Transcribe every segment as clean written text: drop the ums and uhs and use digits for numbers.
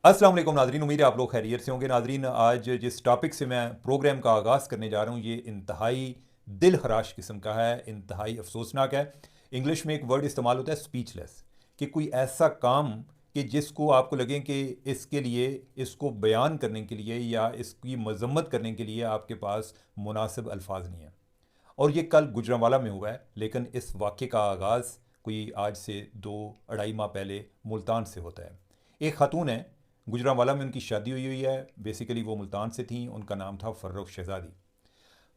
अस्सलाम वालेकुम नाजरीन, उम्मीद है आप लोग खैरियत से होंगे। नाजरीन, आज जिस टॉपिक से मैं प्रोग्राम का आगाज़ करने जा रहा हूँ ये इंतहाई दिल खराश किस्म का है, इंतहाई अफसोसनाक है। इंग्लिश में एक वर्ड इस्तेमाल होता है स्पीचलेस, कि कोई ऐसा काम कि जिसको आपको लगे कि इसके लिए, इसको बयान करने के लिए या इसकी मजम्मत करने के लिए आपके पास मुनासिब अल्फाज नहीं है। और ये कल गुजरांवाला में हुआ है, लेकिन इस वाक़े का आगाज़ कोई आज से 2-2.5 माह पहले मुल्तान से होता है। एक खातून है, गुजरांवाला में उनकी शादी हुई हुई है। बेसिकली वो मुल्तान से थी, उनका नाम था फ़र्रुख शहज़ादी।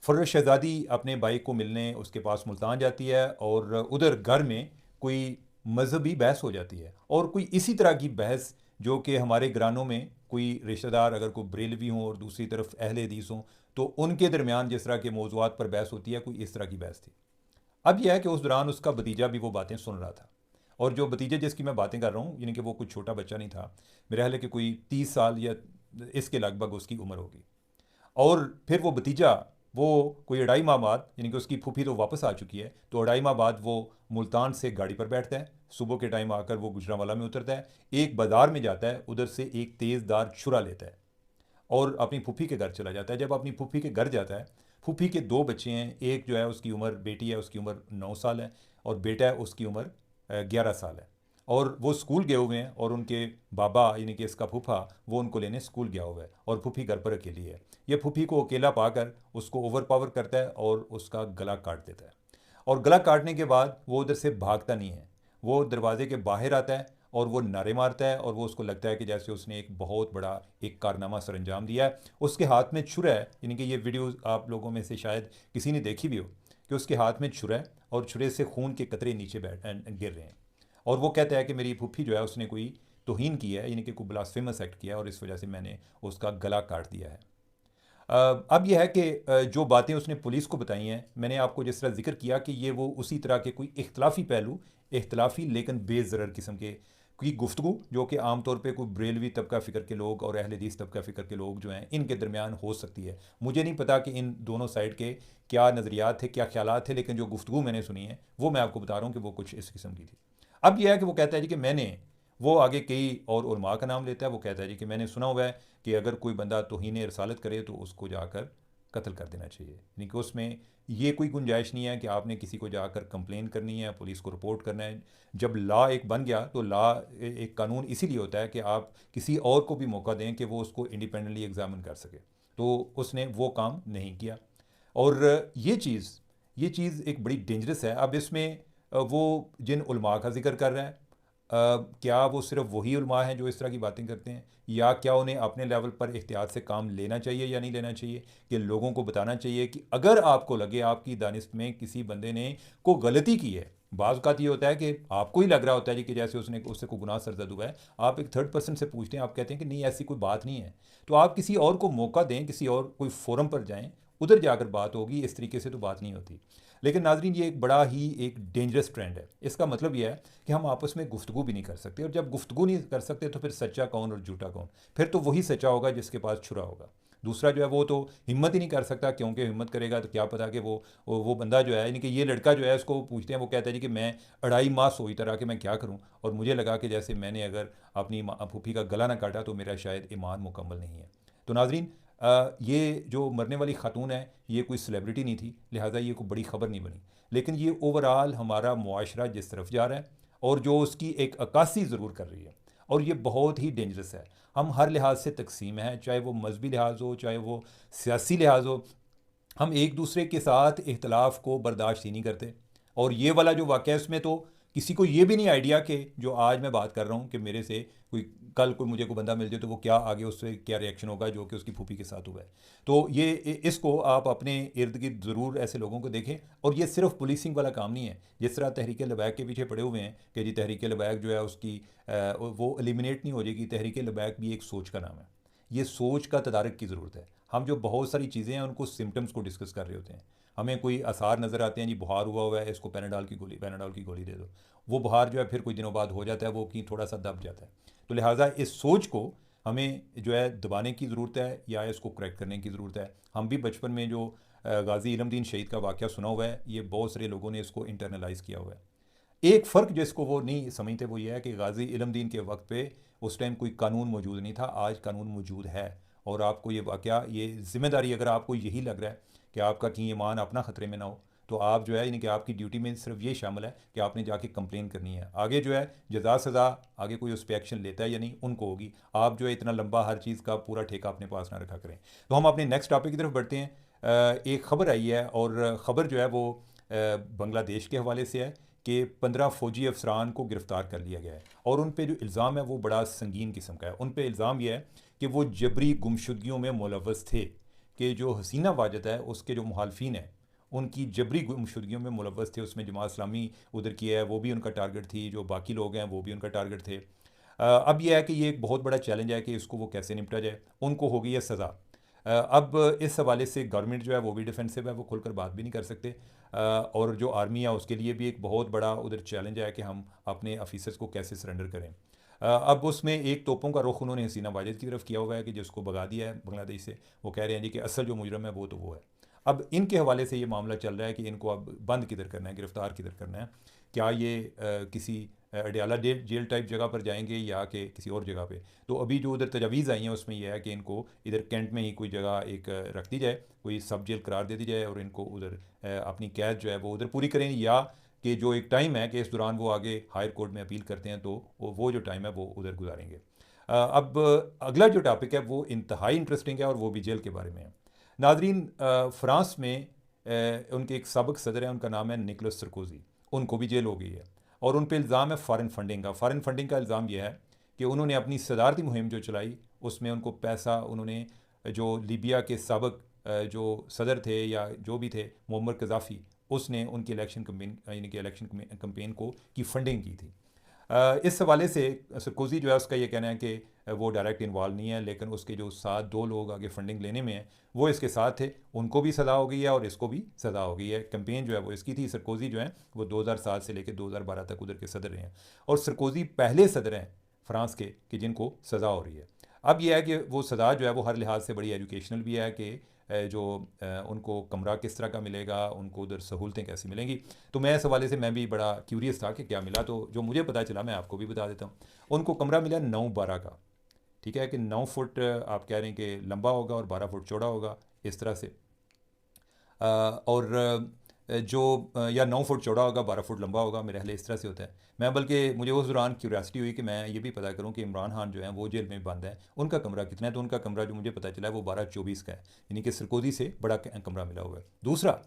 फ़र्रुख शहज़ादी अपने भाई को मिलने उसके पास मुल्तान जाती है और उधर घर में कोई मजहबी बहस हो जाती है, और कोई इसी तरह की बहस जो कि हमारे घरानों में कोई रिश्तेदार अगर कोई बरेलवी हों और दूसरी तरफ अहले हदीस हों तो उनके दरमियान जिस तरह के मौज़ूआत पर बहस होती है, कोई इस तरह की बहस थी। अब यह है कि उस दौरान उसका भतीजा भी वो बातें सुन रहा था, और जो भतीजे जिसकी मैं बातें कर रहा हूँ, यानी कि वो कुछ छोटा बच्चा नहीं था, मेरे ख्याल है कि कोई 30 साल या इसके लगभग उसकी उम्र होगी। और फिर वो भतीजा, वो कोई 2.5 माह बाद, यानी कि उसकी फूफी तो वापस आ चुकी है, तो 2.5 माह बाद वो मुल्तान से गाड़ी पर बैठता है। सुबह के टाइम आकर वो गुजरांवाला में उतरता है, एक बाज़ार में जाता है, उधर से एक तेज़दार छुरा लेता है और अपनी फूफी के घर चला जाता है। जब अपनी फूफी के घर जाता है, फूफी के 2 बच्चे हैं, एक जो है उसकी उम्र, बेटी है उसकी उम्र 9 साल है, और बेटा है उसकी उम्र 11 साल है। और वो स्कूल गए हुए हैं, और उनके बाबा यानी कि इसका फूफा वो उनको लेने स्कूल गया हुआ है, और फूफी घर पर अकेली है। ये फूफी को अकेला पाकर उसको ओवर पावर करता है और उसका गला काट देता है। और गला काटने के बाद वो उधर से भागता नहीं है, वो दरवाजे के बाहर आता है और वो नारे मारता है, और वो उसको लगता है कि जैसे उसने एक बहुत बड़ा एक कारनामा सर अंजाम दिया है। उसके हाथ में छुरा है, यानी कि ये वीडियो आप लोगों में से शायद किसी ने देखी भी हो, कि उसके हाथ में छुरा है और छुरे से खून के कतरे नीचे बैठ गिर रहे हैं। और वो कहता है कि मेरी फूफी जो है उसने कोई तौहीन की है, यानी कि कोई ब्लास्फेमस एक्ट किया है, और इस वजह से मैंने उसका गला काट दिया है। अब यह है कि जो बातें उसने पुलिस को बताई हैं, मैंने आपको जिस तरह जिक्र किया कि ये वो उसी तरह के कोई इख्तलाफी पहलू, इख्तलाफी लेकिन बेज़रर किस्म के की गुफ्तगू, जो कि आमतौर पे कोई बरेलवी तबका फ़िक्र के लोग और अहले हदीस तबका फ़िक्र के लोग जो हैं इनके दरमियान हो सकती है। मुझे नहीं पता कि इन दोनों साइड के क्या नज़रियात थे, क्या ख्यालात थे, लेकिन जो गुफ्तगू मैंने सुनी है वो मैं आपको बता रहा हूँ कि वो कुछ इस किस्म की थी। अब यह है कि वो कहता है जी कि मैंने, वो आगे कई और उलमा का नाम लेता है, वो कहता है जी कि मैंने सुना हुआ है कि अगर कोई बंदा तौहीन रसालत करे तो उसको जाकर कत्ल कर देना चाहिए, यानी कि उसमें ये कोई गुंजाइश नहीं है कि आपने किसी को जाकर कंप्लेन करनी है, पुलिस को रिपोर्ट करना है। जब लॉ एक बन गया तो लॉ, एक कानून इसीलिए होता है कि आप किसी और को भी मौका दें कि वो उसको इंडिपेंडेंटली एग्जामिन कर सके। तो उसने वो काम नहीं किया, और ये चीज़ एक बड़ी डेंजरस है। अब इसमें वो जिन उलमा का जिक्र कर रहा है, क्या वो सिर्फ वही उलमा हैं जो इस तरह की बातें करते हैं, या क्या उन्हें अपने लेवल पर एहतियात से काम लेना चाहिए या नहीं लेना चाहिए, कि लोगों को बताना चाहिए कि अगर आपको लगे आपकी दानिश में किसी बंदे ने को गलती की है। बाज़ अवत ये होता है कि आपको ही लग रहा होता है जी कि जैसे उसने उससे कोई गुनाह सरजद हुआ है, आप एक थर्ड पर्सन से पूछते हैं, आप कहते हैं कि नहीं ऐसी कोई बात नहीं है, तो आप किसी और को मौका दें, किसी और कोई फोरम पर जाएं, उधर जाकर बात होगी। इस तरीके से तो बात नहीं होती। लेकिन नाजरीन, ये एक बड़ा ही एक डेंजरस ट्रेंड है। इसका मतलब यह है कि हम आपस में गुफ्तगू भी नहीं कर सकते, और जब गुफ्तगू नहीं कर सकते तो फिर सच्चा कौन और झूठा कौन? फिर तो वही सच्चा होगा जिसके पास छुरा होगा। दूसरा जो है वो तो हिम्मत ही नहीं कर सकता, क्योंकि हिम्मत करेगा तो क्या पता कि वो बंदा जो है, यानी कि ये लड़का जो है, उसको पूछते हैं, वो कहता है जी कि मैं 2.5 माह सोई तरह कि मैं क्या करूं, और मुझे लगा कि जैसे मैंने अगर अपनी फूफी का गला ना काटा तो मेरा शायद ईमान मुकम्मल नहीं है। तो नाजरीन, ये जो मरने वाली खातून है ये कोई सेलिब्रिटी नहीं थी, लिहाजा ये कोई बड़ी ख़बर नहीं बनी। लेकिन ये ओवरऑल हमारा मुआशरा जिस तरफ जा रहा है, और जो उसकी एक अक्कासी ज़रूर कर रही है, और ये बहुत ही डेंजरस है। हम हर लिहाज से तकसीम हैं, चाहे वो मजहबी लिहाज हो, चाहे वो सियासी लिहाज हो, हम एक दूसरे के साथ इख्तलाफ को बर्दाश्त ही नहीं करते। और ये वाला जो वाक़या है उसमें तो किसी को ये भी नहीं आइडिया कि जो आज मैं बात कर रहा हूँ कि मेरे से कोई कल कोई मुझे कोई बंदा मिल जाए तो वो क्या आगे उससे क्या रिएक्शन होगा, जो कि उसकी फूफी के साथ हुआ है। तो ये इसको आप अपने इर्द गिर्द ज़रूर ऐसे लोगों को देखें। और ये सिर्फ पुलिसिंग वाला काम नहीं है। जिस तरह तहरीक लबैक के पीछे पड़े हुए हैं कि जी तहरीक लबैक जो है उसकी वो एलिमिनेट नहीं हो जाएगी। तहरीक लबैक भी एक सोच का नाम है। ये सोच का तदारक की ज़रूरत है। हम जो बहुत सारी चीज़ें हैं उनको सिम्टम्स को डिस्कस कर रहे होते हैं, हमें कोई आसार नज़र आते हैं, जी बुखार हुआ है, इसको पैनाडॉल की गोली दे दो। वो बुखार जो है फिर कुछ दिनों बाद हो जाता है, वो कि थोड़ा सा दब जाता है। तो लिहाजा इस सोच को हमें जो है दबाने की ज़रूरत है, या इसको करेक्ट करने की ज़रूरत है। हम भी बचपन में जो गाजी इलमदीन शहीद का वाक़या सुना हुआ है, ये बहुत सारे लोगों ने इसको इंटरनलाइज़ किया हुआ है। एक फ़र्क जिसको वो नहीं समझते वो ये है कि गाजी इल्मदीन के वक्त पे उस टाइम कोई कानून मौजूद नहीं था, आज कानून मौजूद है। और आपको ये वाक़या, ये ज़िम्मेदारी, अगर आपको यही लग रहा है कि आपका कहीं ईमान अपना ख़तरे में ना हो, तो आप जो है, यानी कि आपकी ड्यूटी में सिर्फ ये शामिल है कि आपने जाके कंप्लेन करनी है। आगे जो है जज़ा सज़ा, आगे कोई उस पर एक्शन लेता है या नहीं, उनको होगी। आप जो है इतना लंबा हर चीज़ का पूरा ठेका अपने पास ना रखा करें। तो हम अपने नेक्स्ट टॉपिक की तरफ बढ़ते हैं। एक ख़बर आई है, और ख़बर जो है वो बांग्लादेश के हवाले से है कि 15 फ़ौजी अफसरान को गिरफ़्तार कर लिया गया है, और उन पे जो इल्ज़ाम है वो बड़ा संगीन किस्म का है। उन पे इल्ज़ाम यह है कि वो जबरी गुमशुदगियों में मुलव्वस थे, कि जो हसीना वाजिद है उसके जो मुखालफिन हैं उनकी जबरी गुमशुदगियों में मुलव्वस थे। उसमें जमात इस्लामी उधर की है, वो भी उनका टारगेट थी, जो बाकी लोग हैं वो भी उनका टारगेट थे। अब यह है कि ये एक बहुत बड़ा चैलेंज है कि इसको वो कैसे निपटा जाए। उनको होगी है सज़ा। अब इस हवाले से गवर्नमेंट जो है वो भी डिफेंसिव है, वो खुलकर बात भी नहीं कर सकते। और जो आर्मी है उसके लिए भी एक बहुत बड़ा उधर चैलेंज है कि हम अपने ऑफिसर्स को कैसे सरेंडर करें। अब उसमें एक तोपों का रुख उन्होंने हसीना वाजिद की तरफ किया हुआ है कि जिसको भगा दिया है बांग्लादेश से। वो कह रहे हैं जी कि असल जो मुजरम है वो तो वो है। अब इनके हवाले से ये मामला चल रहा है कि इनको अब बंद किधर करना है, गिरफ़्तार किधर करना है। क्या ये किसी अडियाला जेल टाइप जगह पर जाएंगे या कि किसी और जगह पे। तो अभी जो उधर तजावीज़ आई हैं उसमें यह है कि इनको इधर कैंट में ही कोई जगह एक रख दी जाए, कोई सब जेल करार दे दी जाए, और इनको उधर अपनी कैद जो है वो उधर पूरी करें, या कि जो एक टाइम है कि इस दौरान वो आगे हायर कोर्ट में अपील करते हैं तो वो जो टाइम है वो उधर गुजारेंगे। अब अगला जो टॉपिक है वो इंतहाई इंटरेस्टिंग है, और वो भी जेल के बारे में है। नाजरीन, फ़्रांस में उनके एक साबिक़ सदर हैं, उनका नाम है निकोलस सरकोजी। उनको भी जेल हो गई है, और उन पर इल्ज़ाम है फ़ॉरेन फंडिंग का। फ़ॉरेन फंडिंग का इल्ज़ाम यह है कि उन्होंने अपनी सदारती मुहिम जो चलाई उसमें उनको पैसा, उन्होंने जो लीबिया के साबिक़ जो सदर थे या जो भी थे, मुअम्मर कज़ाफ़ी, उसने उनकी इलेक्शन कम्पेन, यानी कि इलेक्शन कम्पेन को की फंडिंग की थी। इस हवाले से सरकोजी जो है उसका ये कहना है कि वो डायरेक्ट इन्वॉल्व नहीं है, लेकिन उसके जो साथ दो लोग आगे फंडिंग लेने में हैं वो इसके साथ थे, उनको भी सज़ा हो गई है और इसको भी सज़ा हो गई है। कैंपेन जो है वो इसकी थी। सरकोजी जो है वो 2007 से लेकर 2012 तक उधर के सदर रहे हैं, और सरकोजी पहले सदर हैं फ्रांस के कि जिनको सज़ा हो रही है। अब यह है कि वो सज़ा जो है वो हर लिहाज से बड़ी एजुकेशनल भी है कि जो उनको कमरा किस तरह का मिलेगा, उनको उधर सहूलतें कैसी मिलेंगी। तो मैं इस हवाले से मैं भी बड़ा क्यूरियस था कि क्या मिला, तो जो मुझे पता चला मैं आपको भी बता देता हूँ। उनको कमरा मिला 9-12 का। ठीक है कि 9 फुट आप कह रहे हैं कि लंबा होगा और 12 फुट चौड़ा होगा, इस तरह से। और जो या 9 फुट चौड़ा होगा, 12 फुट लंबा होगा, मेरे ख्याल इस तरह से होता है। मैं बल्कि मुझे उस दौरान क्यूरियासिटी हुई कि मैं ये भी पता करूं कि इमरान खान जो है वो जेल में बंद है, उनका कमरा कितना है। तो उनका कमरा जो मुझे पता चला है वो 12-24 का है, यानी कि सरकोजी से बड़ा कमरा मिला हुआ है। दूसरा,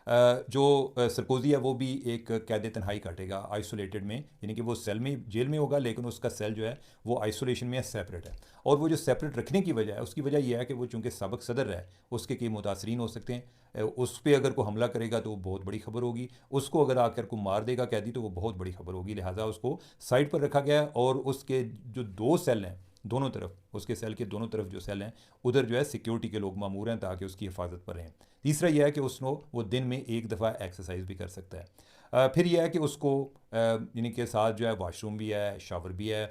जो सरकोजी है वो भी एक कैद तन्हाई काटेगा आइसोलेटेड में, यानी कि वो सेल में, जेल में होगा, लेकिन उसका सेल जो है वो आइसोलेशन में है, सेपरेट है। और वो जो सेपरेट रखने की वजह है, उसकी वजह यह है कि वो चूँकि साबिक़ सदर है, उसके कई मुतासरीन हो सकते हैं। उस पर अगर को हमला करेगा तो वो बहुत बड़ी खबर होगी, उसको अगर आकर को मार देगा कैदी तो वो बहुत बड़ी खबर होगी। लिहाजा उसको साइड पर रखा गया है, और उसके जो 2 सेल हैं दोनों तरफ, उसके सेल के दोनों तरफ जो सेल हैं उधर जो है सिक्योरिटी के लोग मामूर हैं ताकि उसकी हिफाजत पर रहें। तीसरा यह है कि उसको वो दिन में एक दफ़ा एक्सरसाइज भी कर सकता है। फिर यह है कि उसको यानी कि साथ जो है वाशरूम भी है, शावर भी है,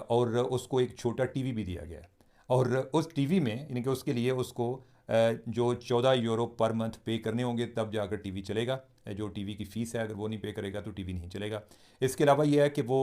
और उसको एक छोटा टीवी भी दिया गया है। और उस टीवी में यानी कि उसके लिए उसको जो 14 यूरो पर मंथ पे करने होंगे तब जाकर टीवी चलेगा। जो टीवी की फ़ीस है अगर वो नहीं पे करेगा तो टीवी नहीं चलेगा। इसके अलावा यह है कि वो